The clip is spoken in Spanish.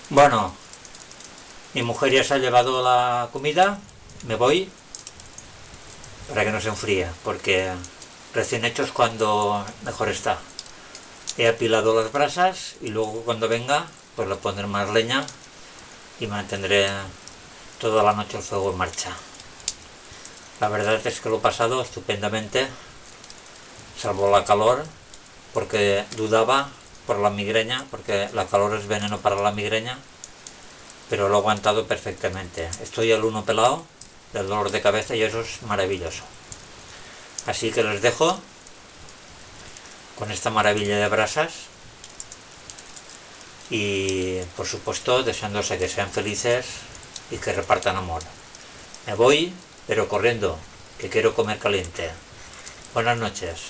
Bueno, mi mujer ya se ha llevado la comida, me voy para que no se enfríe, porque recién hecho es cuando mejor está. He apilado las brasas y luego cuando venga pues le pondré más leña y mantendré toda la noche el fuego en marcha. La verdad es que lo he pasado estupendamente, salvo la calor, porque dudaba por la migraña, porque la calor es veneno para la migraña, pero lo he aguantado perfectamente. Estoy al uno pelado del dolor de cabeza y eso es maravilloso. Así que les dejo con esta maravilla de brasas y por supuesto deseándose que sean felices y que repartan amor. Me voy, pero corriendo, que quiero comer caliente. Buenas noches.